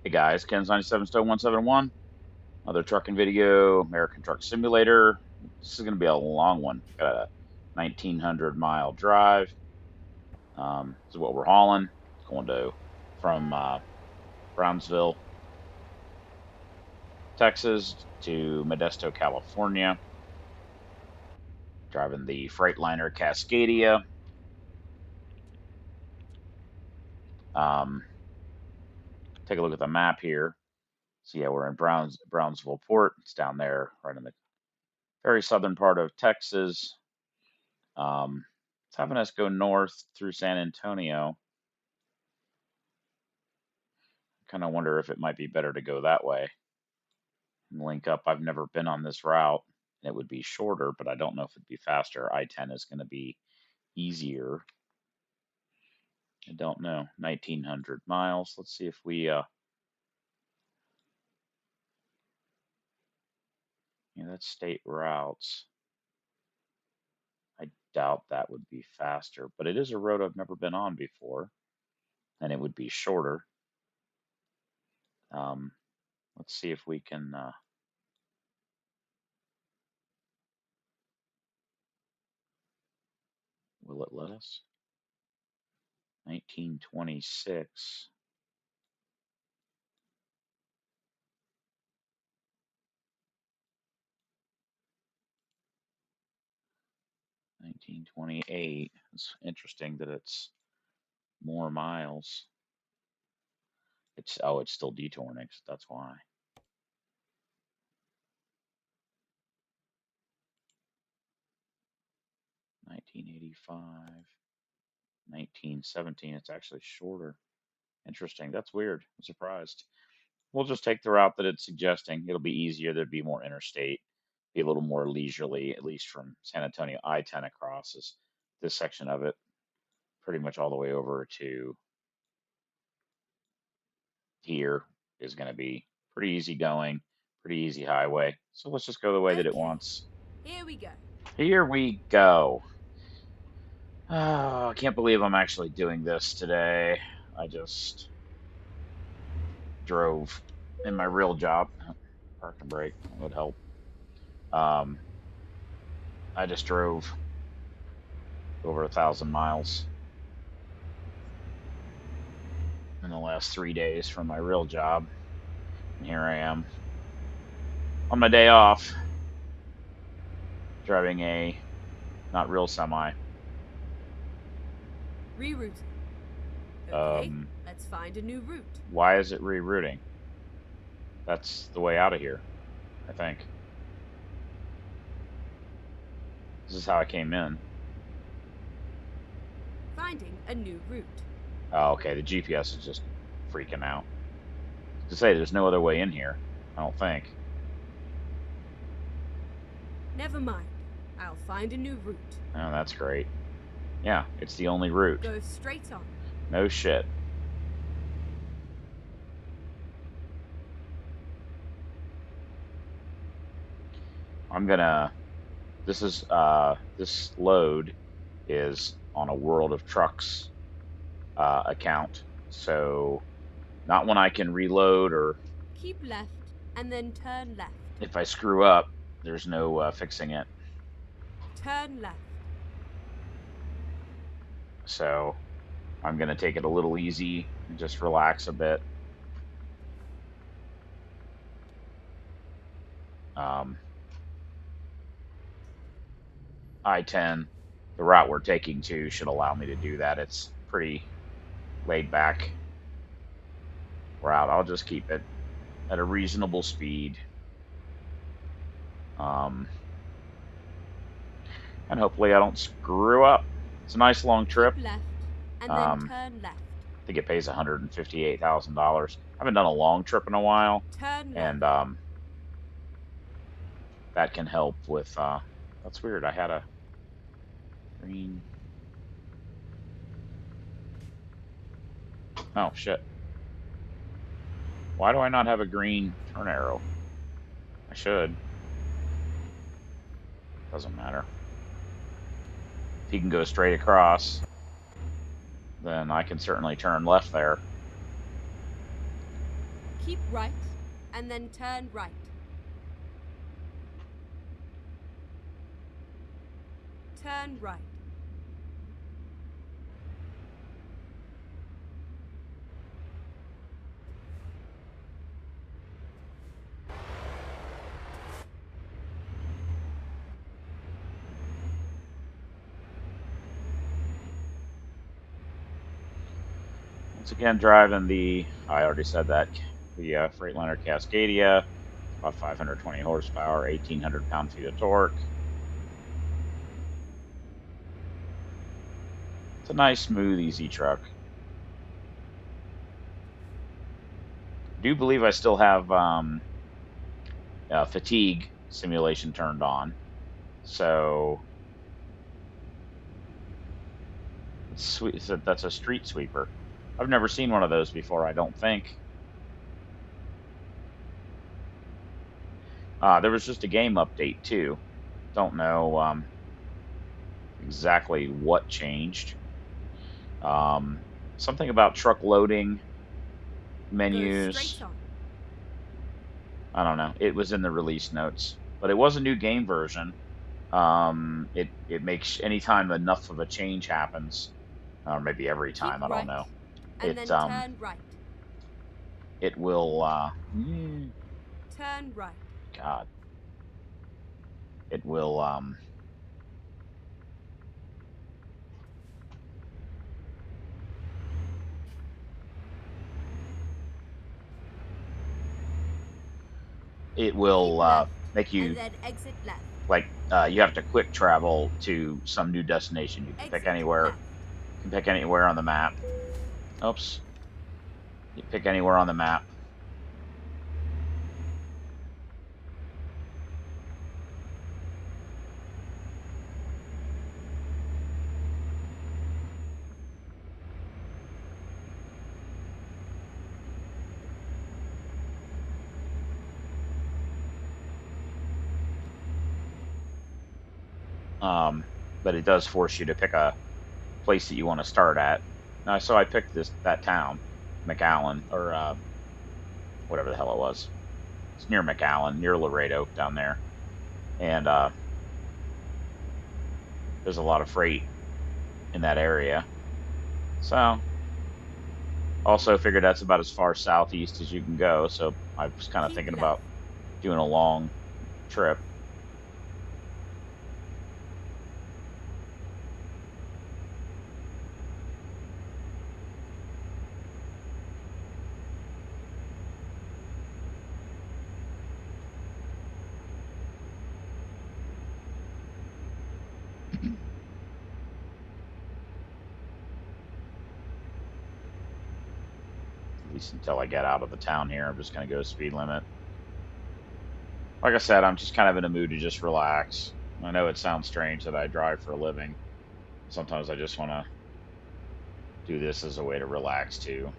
Hey guys, Ken's 97 Stone 171. Another trucking video, American Truck Simulator. This is going to be a long one. Got a 1,900-mile drive. This is what we're hauling. Going to from Brownsville, Texas to Modesto, California. Driving the Freightliner Cascadia. Take a look at the map here. So yeah, we're in Brownsville Port. It's down there, right in the very southern part of Texas. It's having us go north through San Antonio. Kind of wonder if it might be better to go that way and link up. I've never been on this route. It would be shorter, but I don't know if it'd be faster. I-10 is going to be easier. I don't know. 1,900 miles. Let's see if we, yeah, that's state routes. I doubt that would be faster, but it is a road I've never been on before, and it would be shorter. Let's see if we can, will it let us? 1926. 1928. It's interesting that it's more miles. It's still detouring, so that's why. 1985, 1917. It's actually shorter. Interesting. That's weird. I'm surprised. We'll just take the route that it's suggesting. It'll be easier. There'd be more interstate, be a little more leisurely, at least from San Antonio I-10 across is this section of it, pretty much all the way over to here is going to be pretty easy going, pretty easy highway. So let's just go the way that it wants. Here we go. Here we go. Oh, I can't believe I'm actually doing this today. I just drove in my real job. Park and brake would help. I just drove over 1,000 miles in the last 3 days from my real job. And here I am on my day off, driving a not real semi. Rerouting. Okay, let's find a new route. Why is it rerouting? That's the way out of here, I think. This is how I came in. Finding a new route. Oh, okay, the GPS is just freaking out. To say there's no other way in here, I don't think. Never mind. I'll find a new route. Oh, that's great. Yeah, it's the only route. Go straight on. No shit. I'm gonna, this load is on a World of Trucks account, so not when I can reload or keep left and then turn left. If I screw up, there's no fixing it. Turn left. So I'm gonna take it a little easy and just relax a bit. I-10, the route we're taking to should allow me to do that. It's pretty laid back route. I'll just keep it at a reasonable speed. And hopefully I don't screw up. It's a nice long trip. Keep left and then turn left. I think it pays $158,000. I haven't done a long trip in a while. Turn left. And that can help with, that's weird. I had a green. Oh, shit. Why do I not have a green turn arrow? I should. Doesn't matter. If he can go straight across, then I can certainly turn left there. Keep right, and then turn right. Turn right. Once again, driving I already said that, the Freightliner Cascadia, about 520 horsepower, 1,800 pound-feet of torque. It's a nice, smooth, easy truck. I do believe I still have fatigue simulation turned on. So that's a street sweeper. I've never seen one of those before, I don't think. There was just a game update too. Don't know exactly what changed. Something about truck loading Go straight menus. on. I don't know. It was in the release notes, but it was a new game version. It makes anytime enough of a change happens, or maybe every Keep time, I don't right, know. and It then turn right. it will Turn right. God, it will it Keep will left, make and you then exit left. like you have to quick travel to some new destination. You can pick Exit anywhere. left. You can pick anywhere on the map. Oops. You pick anywhere on the map. But it does force you to pick a place that you want to start at. So I picked that town, McAllen, or whatever the hell it was. It's near McAllen, near Laredo down there, and there's a lot of freight in that area. So also figured that's about as far southeast as you can go. So I was kind of Keep thinking left. about doing a long trip. At least until I get out of the town here, I'm just going to go speed limit. Like I said, I'm just kind of in a mood to just relax. I know it sounds strange that I drive for a living. Sometimes I just want to do this as a way to relax too.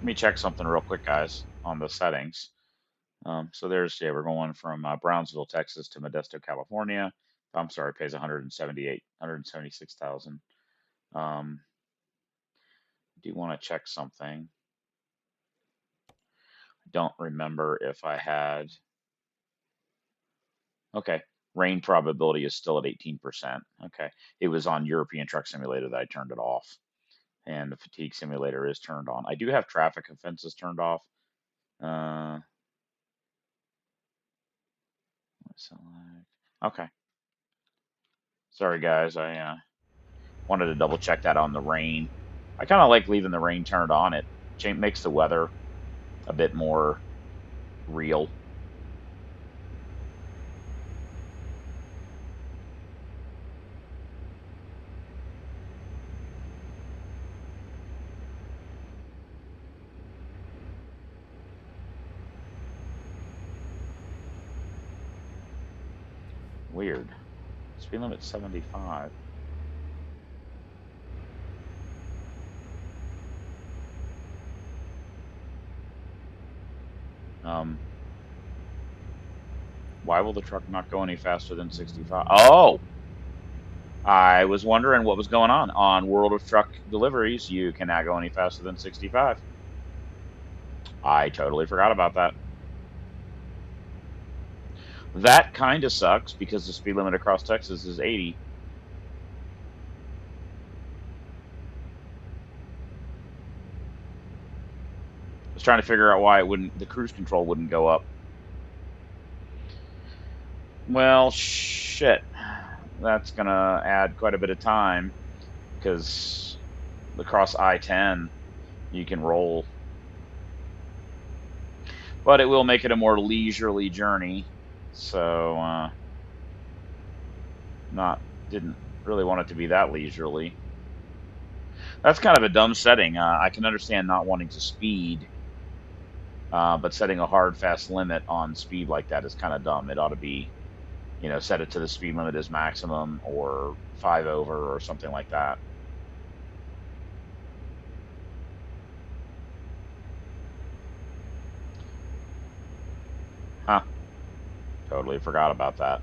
Let me check something real quick, guys, on the settings. So we're going from Brownsville, Texas to Modesto, California. I'm sorry, pays 176,000. Do you want to check something? Don't remember if I had. Okay, rain probability is still at 18%. Okay, it was on European Truck Simulator that I turned it off, and the fatigue simulator is turned on. I do have traffic offenses turned off. Uh, okay, sorry guys, I wanted to double check that on the rain. I kind of like leaving the rain turned on. It makes the weather a bit more real. Weird. Speed limit 75. Um, Why will the truck not go any faster than 65? Oh, I was wondering what was going on. On World of Truck Deliveries, you cannot go any faster than 65. I totally forgot about that. That kind of sucks because the speed limit across Texas is 80. I was trying to figure out why it wouldn't, the cruise control wouldn't go up. Well, shit. That's gonna add quite a bit of time because across I-10 you can roll, but it will make it a more leisurely journey. So, not didn't really want it to be that leisurely. That's kind of a dumb setting. I can understand not wanting to speed, but setting a hard, fast limit on speed like that is kind of dumb. It ought to be, set it to the speed limit as maximum or five over or something like that. Huh. Totally forgot about that.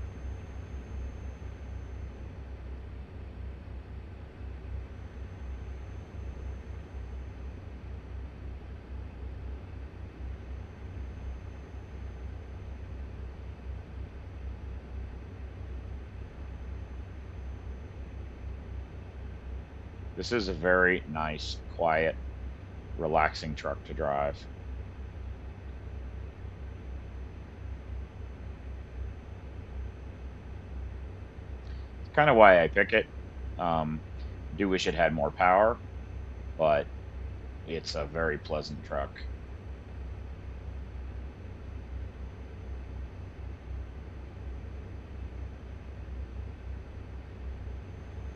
This is a very nice, quiet, relaxing truck to drive. It's kind of why I pick it. Do wish it had more power, but it's a very pleasant truck.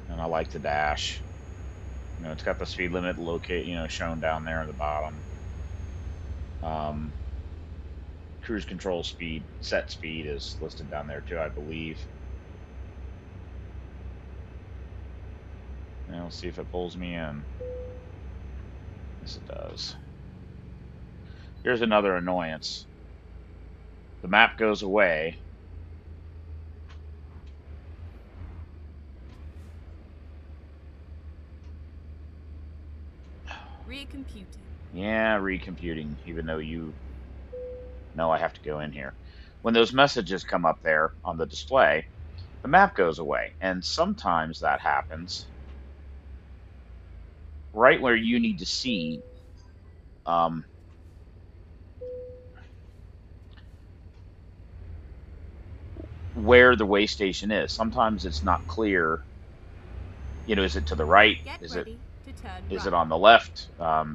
And I like the dash. It's got the speed limit shown down there at the bottom. Um, Cruise control speed, set speed is listed down there too, I believe. And we'll see if it pulls me in. Yes, it does. Here's another annoyance. The map goes away. Recomputing. Yeah, recomputing, even though you know I have to go in here. When those messages come up there on the display, the map goes away. And sometimes that happens right where you need to see um, where the way station is. Sometimes it's not clear. Is it to the right? Get Is it ready to turn is it right. on the left?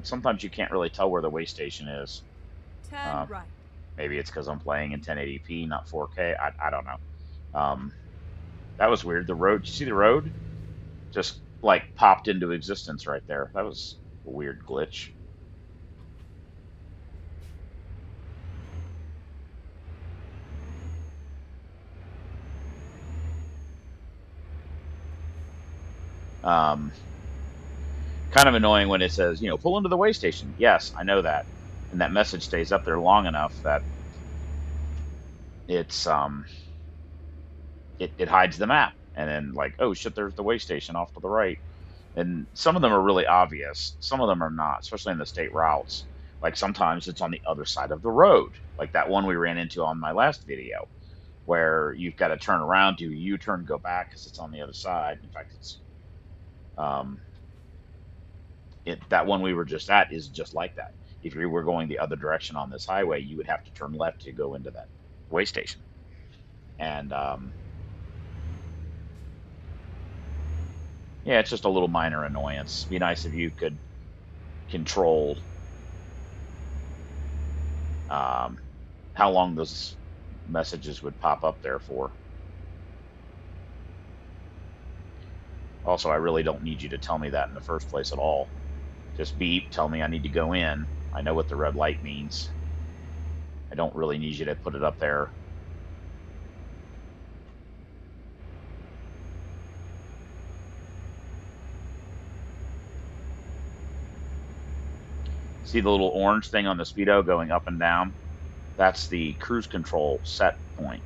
Sometimes you can't really tell where the way station is. Turn Uh, right. Maybe it's because I'm playing in 1080p, not 4K. I don't know. Um, that was weird. The road, you see the road? Just like popped into existence right there. That was a weird glitch. Um, Kind of annoying when it says, pull into the way station. Yes, I know that. And that message stays up there long enough that it's it hides the map. And then like, oh shit, there's the way station off to the right. And some of them are really obvious. Some of them are not, especially in the state routes. Like sometimes it's on the other side of the road, like that one we ran into on my last video, where you've got to turn around, do a U-turn, go back because it's on the other side. In fact, it's um, that one we were just at is just like that. If you were going the other direction on this highway, you would have to turn left to go into that way station. And yeah, it's just a little minor annoyance. Be nice if you could control um, how long those messages would pop up there for. Also, I really don't need you to tell me that in the first place at all. Just beep, tell me I need to go in. I know what the red light means. I don't really need you to put it up there. See the little orange thing on the speedo going up and down? That's the cruise control set point.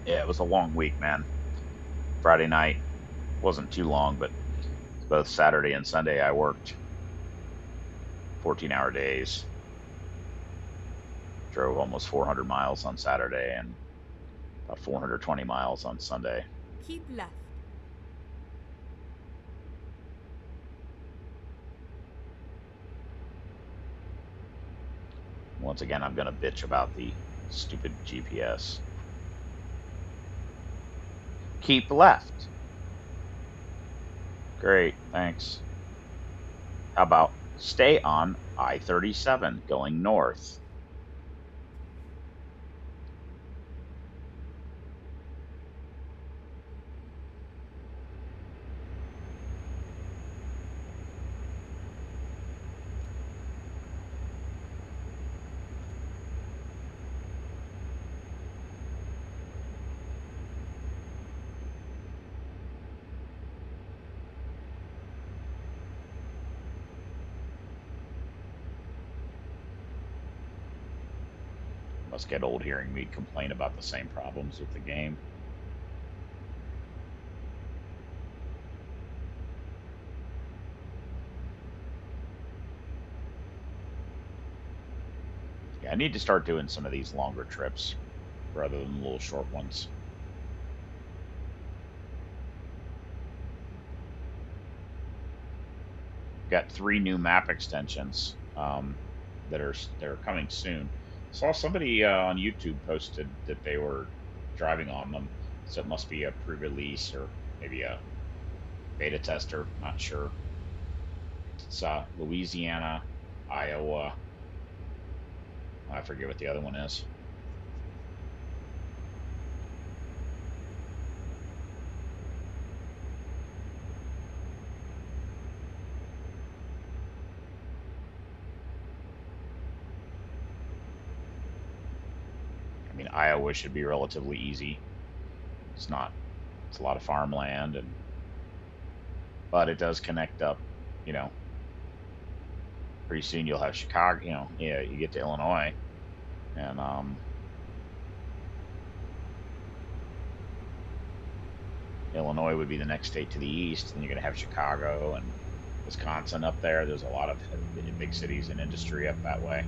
Yeah, it was a long week, man. Friday night wasn't too long, but both Saturday and Sunday I worked 14-hour days. Drove almost 400 miles on Saturday and about 420 miles on Sunday. Keep left. Once again, I'm going to bitch about the stupid GPS. Keep left. Great, thanks. How about stay on I-37 going north? Must get old hearing me complain about the same problems with the game. Yeah, I need to start doing some of these longer trips rather than the little short ones. Got 3 new map extensions that are coming soon. Saw somebody on YouTube posted that they were driving on them, so it must be a pre-release or maybe a beta tester. Not sure. It's Louisiana, Iowa. I forget what the other one is. I mean, Iowa should be relatively easy. It's not. It's a lot of farmland, and but it does connect up. You know, pretty soon you'll have Chicago. Yeah, you get to Illinois, and Illinois would be the next state to the east. And you're going to have Chicago and Wisconsin up there. There's a lot of big cities and industry up that way.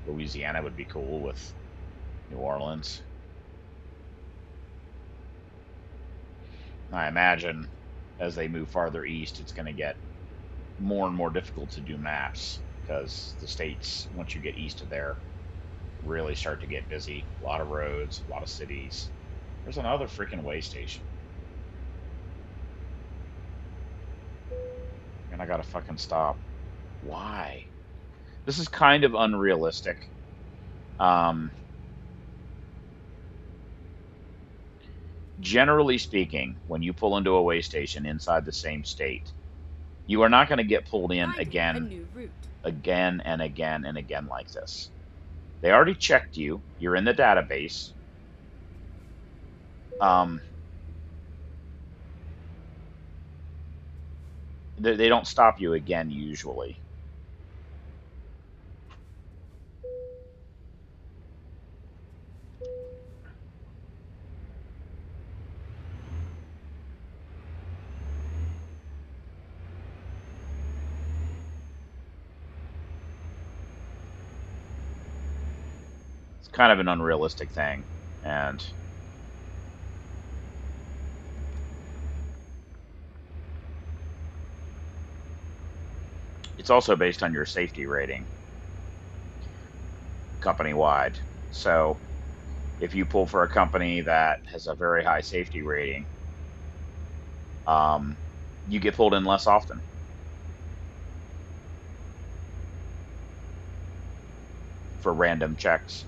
Louisiana would be cool with New Orleans. I imagine as they move farther east, it's going to get more and more difficult to do maps because the states, once you get east of there, really start to get busy. A lot of roads, a lot of cities. There's another freaking way station. And I gotta fucking stop. Why? This is kind of unrealistic. Um, Generally speaking, when you pull into a way station inside the same state, you are not going to get pulled in Finding a again, new route. again, and again, and again like this. They already checked you. You're in the database. Um, they don't stop you again usually. It's kind of an unrealistic thing, and it's also based on your safety rating company wide. So if you pull for a company that has a very high safety rating, um, you get pulled in less often for random checks.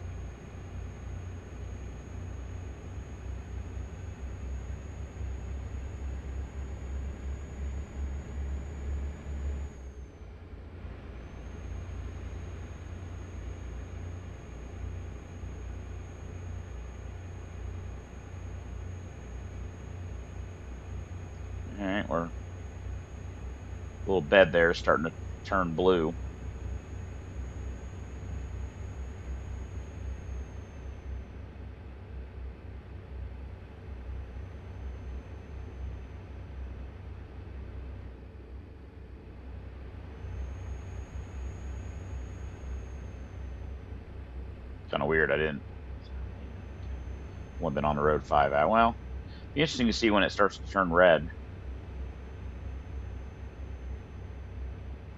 All right, we're little bed there is starting to turn blue. Kind of weird. I didn't. Only been on the road 5 hours. Well, be interesting to see when it starts to turn red,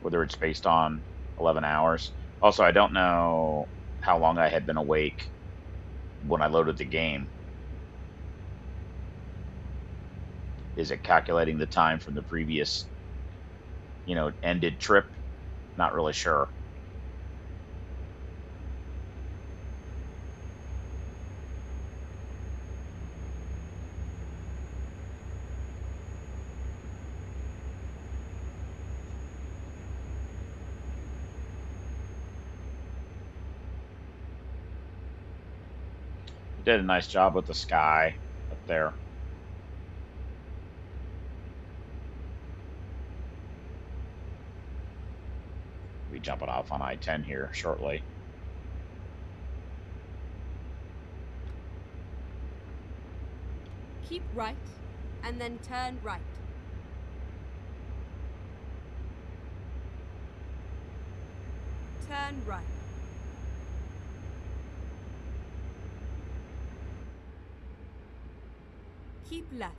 whether it's based on 11 hours. Also, I don't know how long I had been awake when I loaded the game. Is it calculating the time from the previous, ended trip? Not really sure. It did a nice job with the sky up there. We'll be jumping off on I-10 here shortly. Keep right, and then turn right. Turn right. Keep left.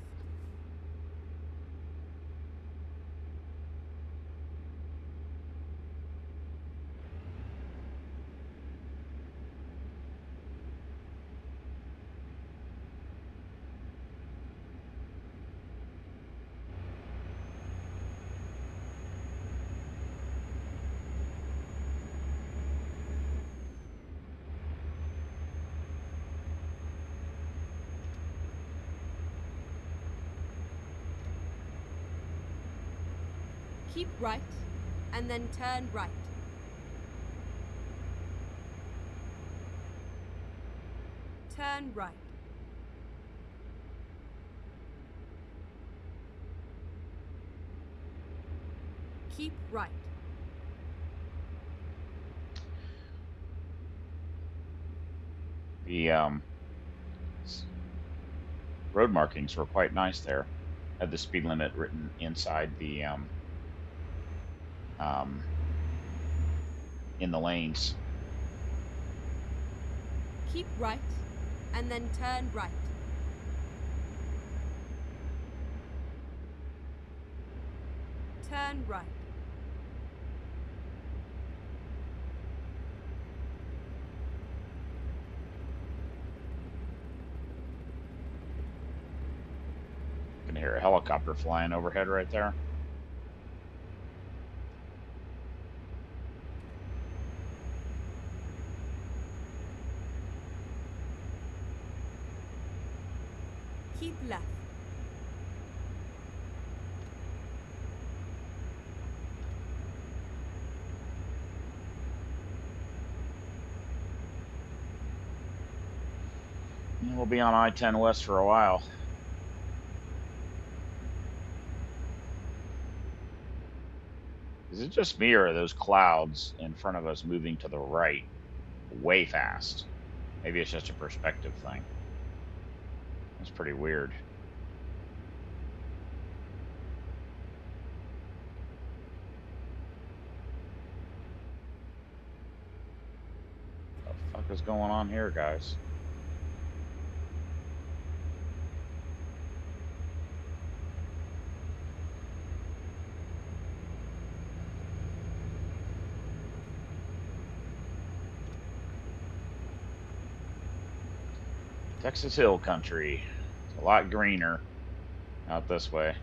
Keep right, and then turn right. Turn right. Keep right. The road markings were quite nice there. Had the speed limit written inside the um, in the lanes. Keep right, and then turn right. Turn right. You can hear a helicopter flying overhead right there. Keep left. And we'll be on I-10 West for a while. Is it just me, or are those clouds in front of us moving to the right way fast? Maybe it's just a perspective thing. That's pretty weird. What the fuck is going on here, guys? Texas Hill Country. It's a lot greener out this way.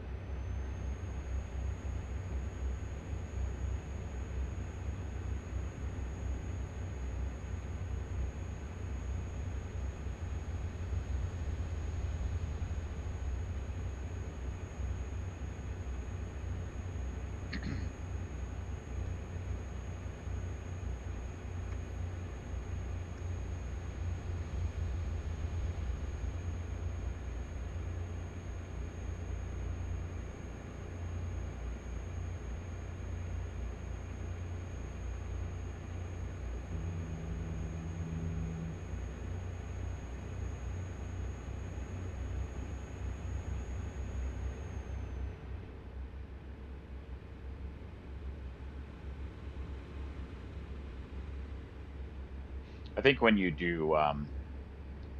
I think when you do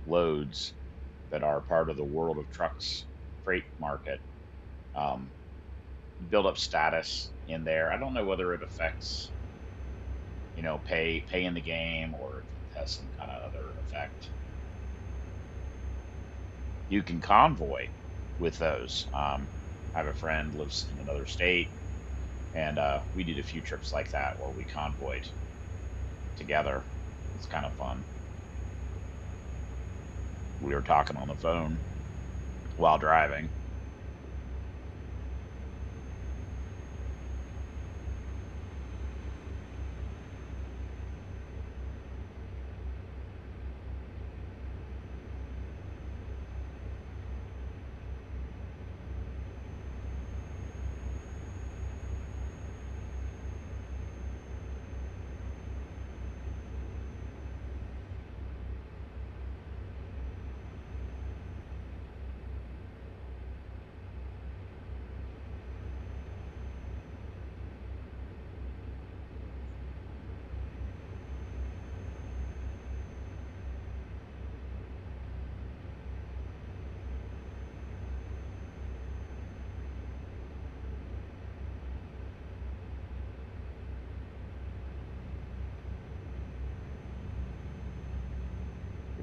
loads that are part of the world of trucks freight market, um, you build up status in there. I don't know whether it affects, pay in the game or if it has some kind of other effect. You can convoy with those. I have a friend lives in another state, and we did a few trips like that where we convoyed together. It's kind of fun. We were talking on the phone while driving.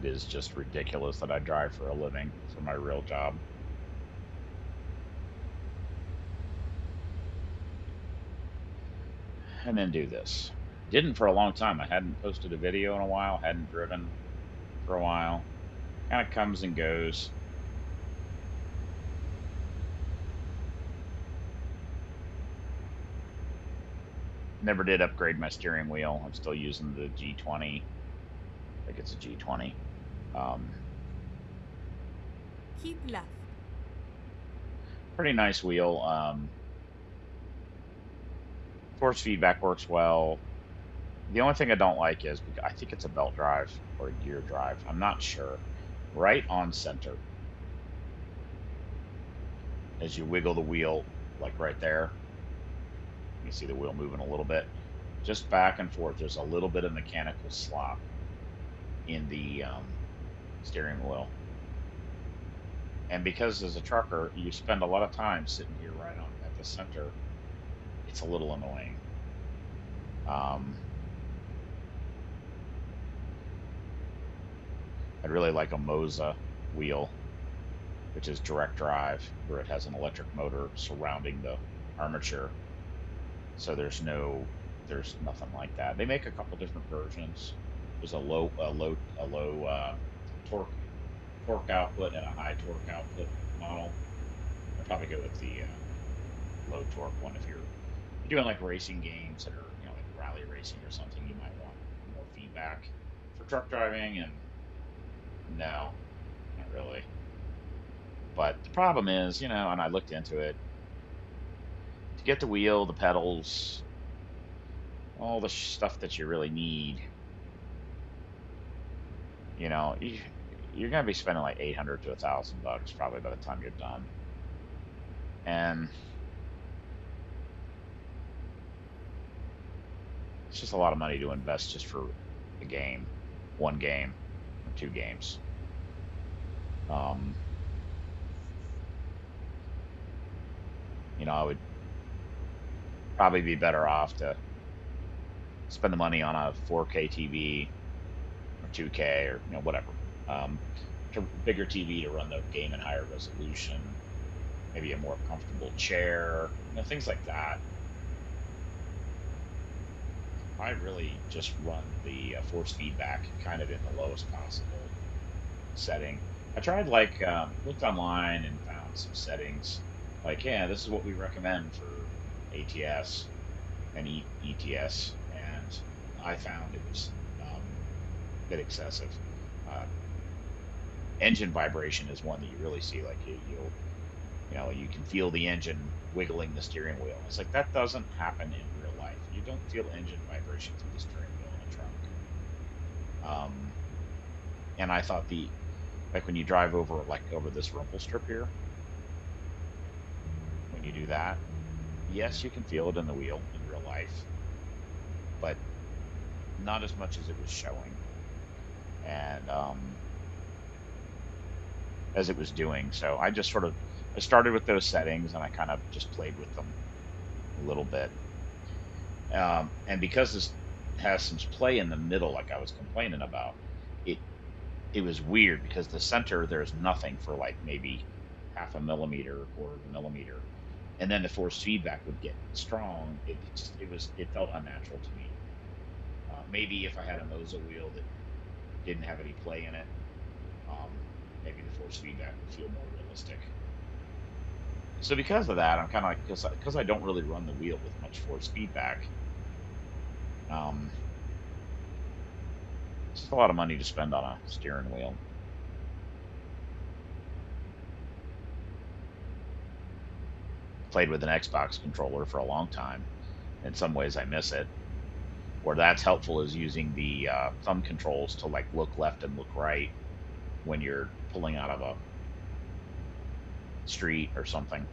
It is just ridiculous that I drive for a living for my real job and then do this. Didn't for a long time. I hadn't posted a video in a while, hadn't driven for a while. Kind of comes and goes. Never did upgrade my steering wheel. I'm still using the G20. I think it's a G20. Um, Keep left. Pretty nice wheel. Force feedback works well. The only thing I don't like is I think it's a belt drive or a gear drive. I'm not sure. Right on center, as you wiggle the wheel, like right there, you see the wheel moving a little bit, just back and forth. There's a little bit of mechanical slop in the steering wheel. And because as a trucker, you spend a lot of time sitting here right on at the center, it's a little annoying. Um, I'd really like a Moza wheel, which is direct drive, where it has an electric motor surrounding the armature. So there's nothing like that. They make a couple different versions. There's a low torque output and a high torque output model. I'd probably go with the low torque one if you're doing like racing games that are like rally racing or something. You might want more feedback for truck driving, and no, not really. But the problem is, and I looked into it to get the wheel, the pedals, all the stuff that you really need. You know, you, you're gonna be spending like 800 to $1,000 probably by the time you're done, and it's just a lot of money to invest just for a game, one game or two games. Um, I would probably be better off to spend the money on a 4K TV or 2K or whatever. Um, Bigger TV to run the game in higher resolution, maybe a more comfortable chair, things like that. I really just run the force feedback kind of in the lowest possible setting. I tried like looked online and found some settings like, yeah, this is what we recommend for ATS and ETS, and I found it was a bit excessive. Uh, Engine vibration is one that you really see, like you can feel the engine wiggling the steering wheel. It's like that doesn't happen in real life. You don't feel engine vibration through the steering wheel in a truck. Um, and I thought like when you drive over this rumple strip here, when you do that, yes, you can feel it in the wheel in real life, but not as much as it was showing. and as it was doing. So I just sort of I started with those settings and I kind of just played with them a little bit. And because this has some play in the middle, like I was complaining about, it it was weird because the center there's nothing for like maybe half a millimeter, a quarter of a millimeter, and then the force feedback would get strong. It felt unnatural to me. Maybe if I had a Moza wheel that didn't have any play in it, maybe the force feedback would feel more realistic. So because of that, I'm kind of like because I don't really run the wheel with much force feedback. Um, it's just a lot of money to spend on a steering wheel. Played with an Xbox controller for a long time. In some ways, I miss it. Where that's helpful is using the thumb controls to like look left and look right when you're pulling out of a street or something.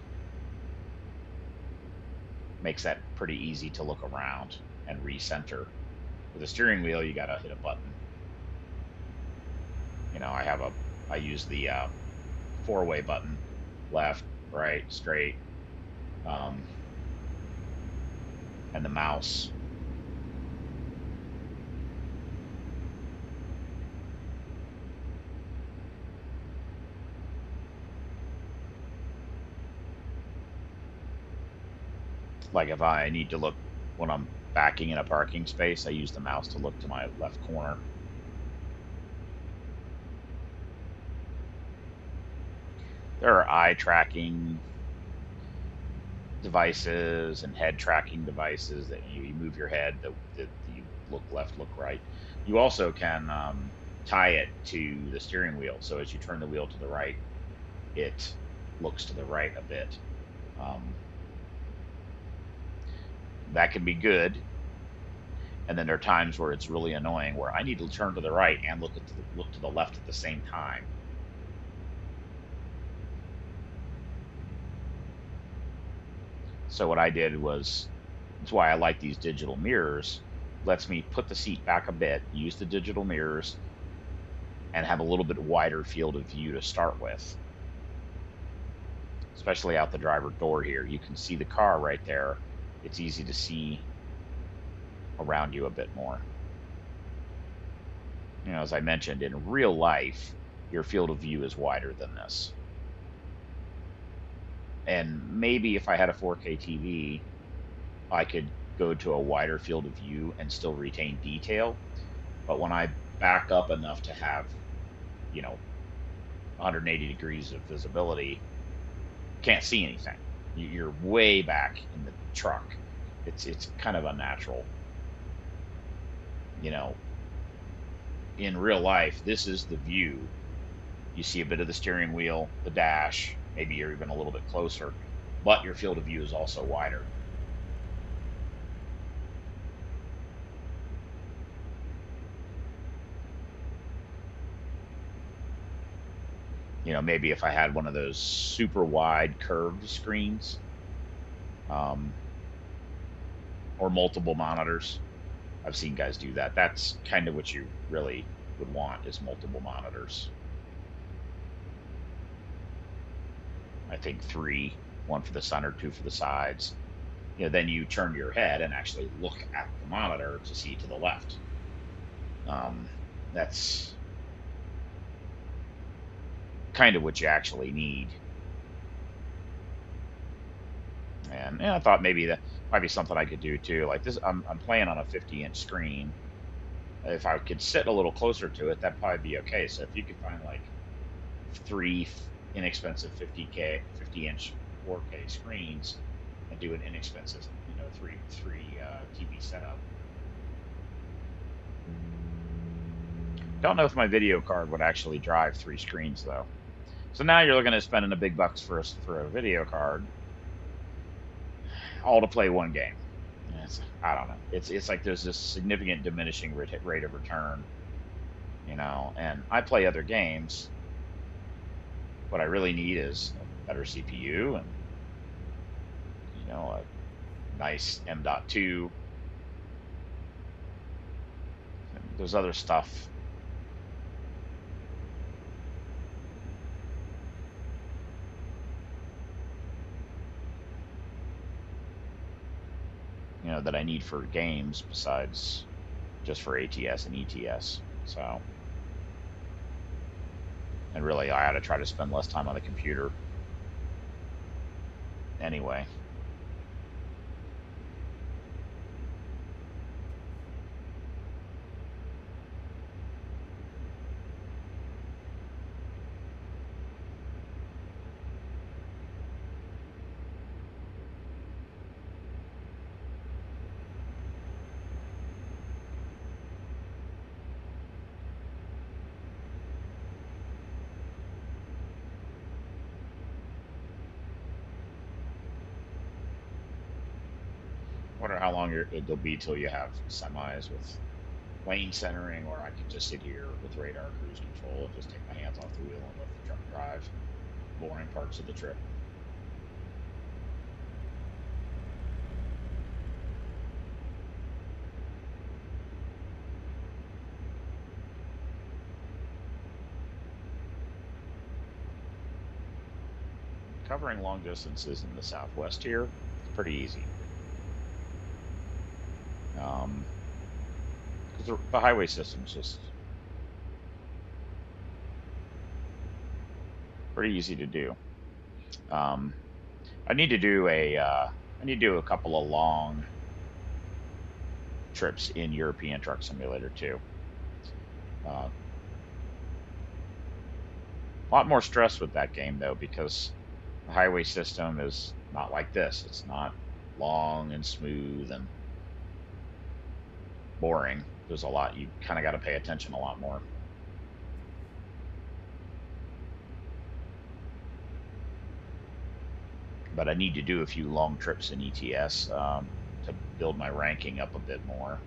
Makes that pretty easy to look around and recenter. With a steering wheel, you got to hit a button. I use the four-way button, left, right, straight, um, and the mouse. Like if I need to look when I'm backing in a parking space, I use the mouse to look to my left corner. There are eye tracking devices and head tracking devices that you move your head that you look left, look right. You also can tie it to the steering wheel, so as you turn the wheel to the right, it looks to the right a bit. Um, that can be good, and then there are times where it's really annoying, where I need to turn to the right and look to the left at the same time. So what I did was, that's why I like these digital mirrors. Lets me put the seat back a bit, use the digital mirrors, and have a little bit wider field of view to start with, especially out the driver door here. You can see the car right there. It's easy to see around you a bit more. As I mentioned, in real life, your field of view is wider than this. And maybe if I had a 4K TV, I could go to a wider field of view and still retain detail. But when I back up enough to have, you know, 180 degrees of visibility, can't see anything. You're way back in the truck. It's kind of unnatural. You know, in real life, this is the view. You see a bit of the steering wheel, the dash, maybe you're even a little bit closer, but your field of view is also wider. Maybe if I had one of those super wide curved screens, um, or multiple monitors. I've seen guys do that. That's kind of what you really would want is multiple monitors. I think three, one for the center, two for the sides. Then you turn your head and actually look at the monitor to see to the left. Um, that's kind of what you actually need. And I thought maybe that might be something I could do too. Like this, I'm playing on a 50-inch screen. If I could sit a little closer to it, that'd probably be okay. So if you could find like three inexpensive 50-inch 4K screens and do an inexpensive, three TV setup. Don't know if my video card would actually drive three screens though. So now you're looking at spending a big bucks for a video card, all to play one game. I don't know. It's like there's this significant diminishing rate of return, And I play other games. What I really need is a better CPU and a nice M.2. And there's other stuff that I need for games besides just for ATS and ETS. So, and really, I ought to try to spend less time on the computer anyway. Wonder how long it'll be till you have semis with lane centering, or I can just sit here with radar cruise control and just take my hands off the wheel and let the truck drive. Boring parts of the trip. Covering long distances in the Southwest here, it's pretty easy. Because the highway system's just pretty easy to do. Um, I need to do a couple of long trips in European Truck Simulator too. A lot more stress with that game though, because the highway system is not like this. It's not long and smooth and boring. There's a lot you kind of got to pay attention a lot more. But I need to do a few long trips in ETS to build my ranking up a bit more.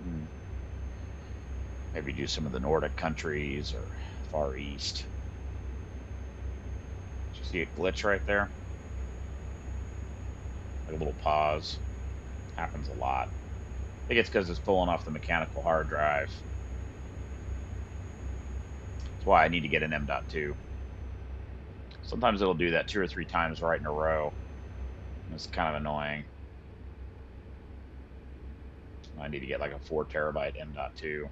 Hmm. Maybe do some of the Nordic countries or Far East. Did you see a glitch right there? Like a little pause. Happens a lot. I think it's because it's pulling off the mechanical hard drive. That's why I need to get an M.2. Sometimes it'll do that 2 or 3 times right in a row. It's kind of annoying. I need to get like a 4 terabyte M.2.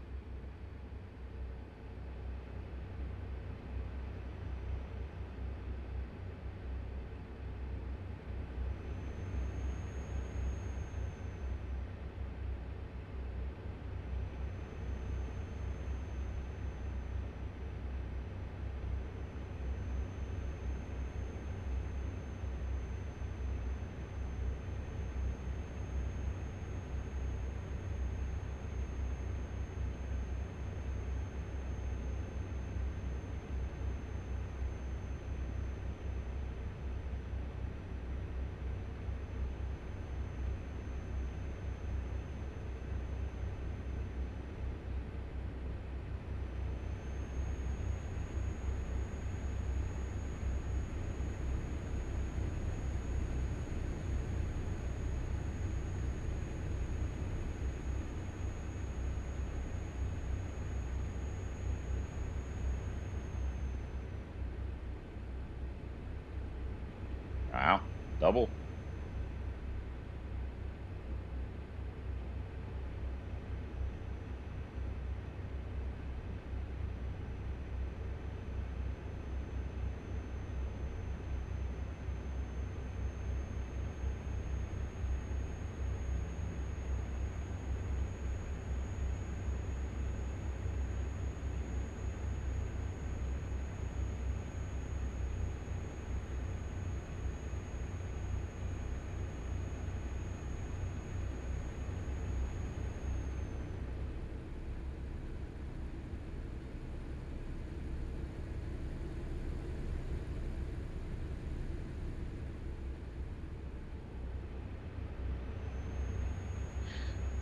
Wow, double.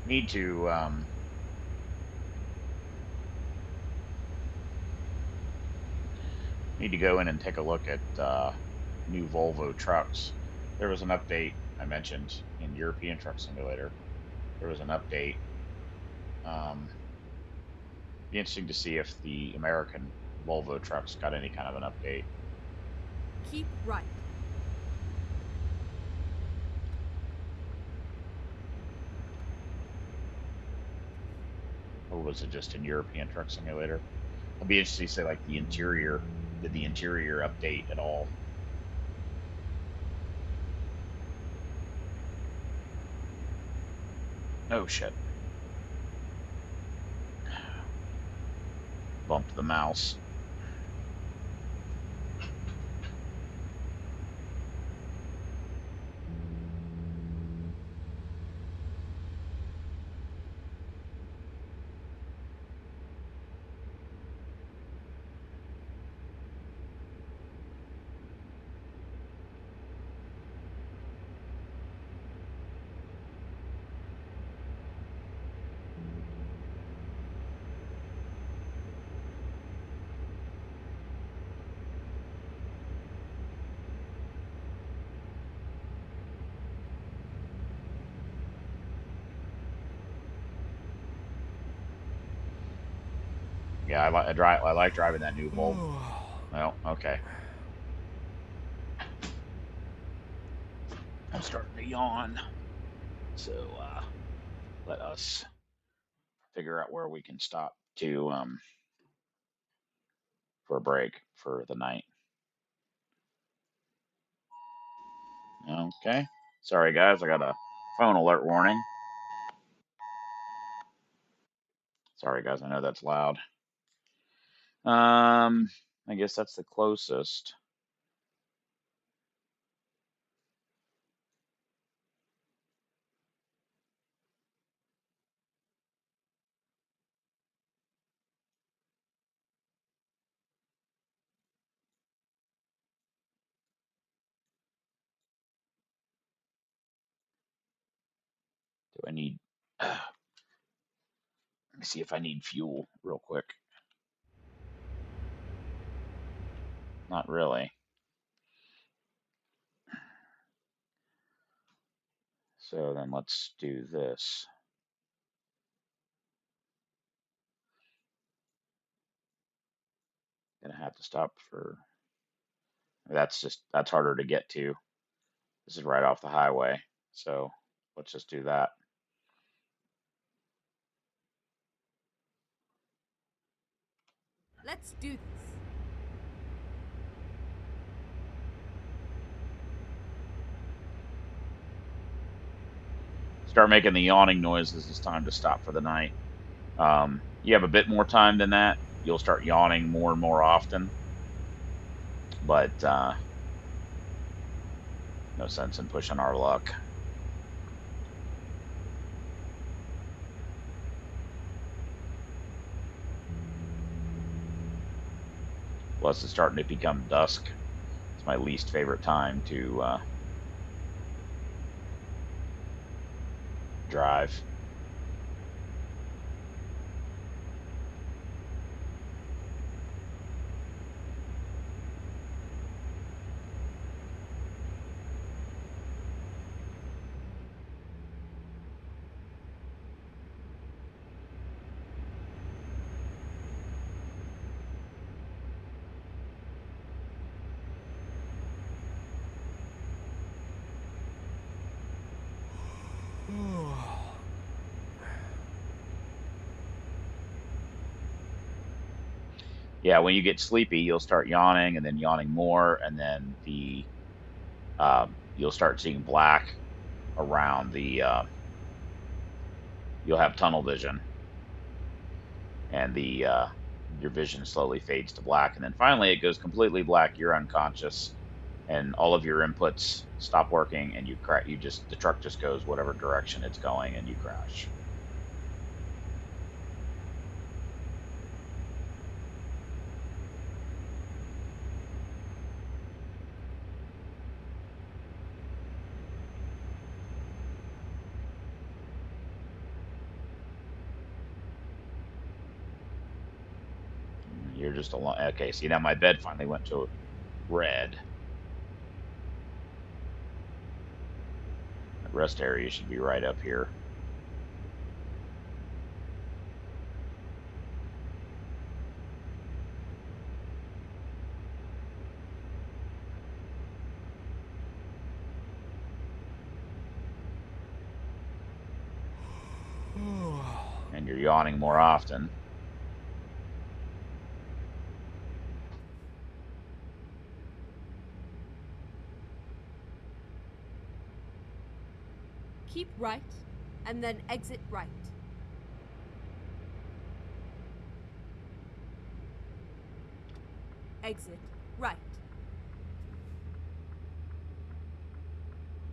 need to go in and take a look at new Volvo trucks. There was an update I mentioned in European Truck Simulator. There was an update. Be interesting to see if the American Volvo trucks got any kind of an update. Keep right. Or was it just in European Truck Simulator? I'd be interested to say like the interior. Did the interior update at all? Oh shit. Bumped the mouse. Yeah, I like driving that new Volvo. Well, okay. I'm starting to yawn. So let us figure out where we can stop to for a break for the night. Okay. Sorry guys, I got a phone alert warning. Sorry guys, I know that's loud. I guess that's the closest. Do I need let me see if I need fuel real quick. Not really. So then let's do this. Gonna have to stop for that's harder to get to. This is right off the highway. So let's just do that. Let's do this. Start making the yawning noises. It's time to stop for the night. You have a bit more time than that. You'll start yawning more and more often, but no sense in pushing our luck. Plus, it's starting to become dusk. It's my least favorite time to drive. Yeah, when you get sleepy, you'll start yawning and then yawning more, and then you'll start seeing black around the. You'll have tunnel vision, and the your vision slowly fades to black, and then finally it goes completely black. You're unconscious, and all of your inputs stop working, and you crash. You just the truck just goes whatever direction it's going, and you crash. You're just along. Okay, see now my bed finally went to red. The rest area should be right up here. And you're yawning more often. Keep right, and then exit right. Exit right.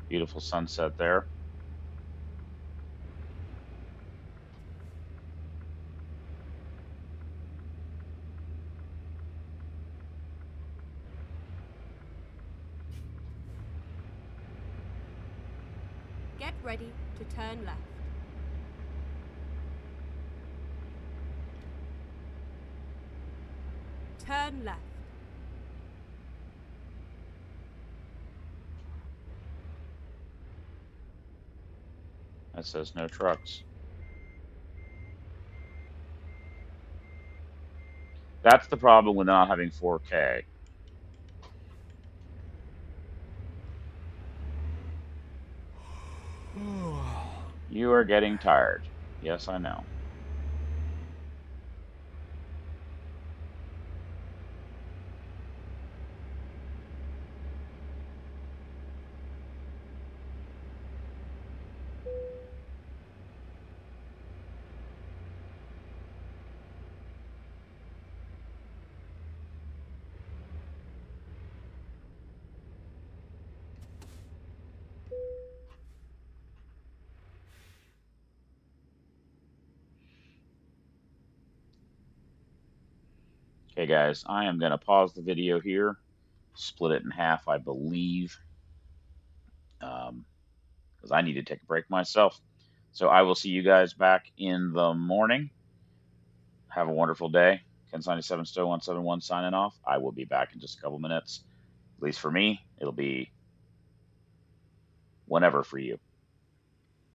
Beautiful sunset there. Get ready to turn left. Turn left. That says no trucks. That's the problem with not having 4K. You are getting tired. Yes, I know. Okay, guys, I am going to pause the video here, split it in half, I believe, because I need to take a break myself. So I will see you guys back in the morning. Have a wonderful day. Ken97 Stowe 171 signing off. I will be back in just a couple minutes. At least for me, it'll be whenever for you.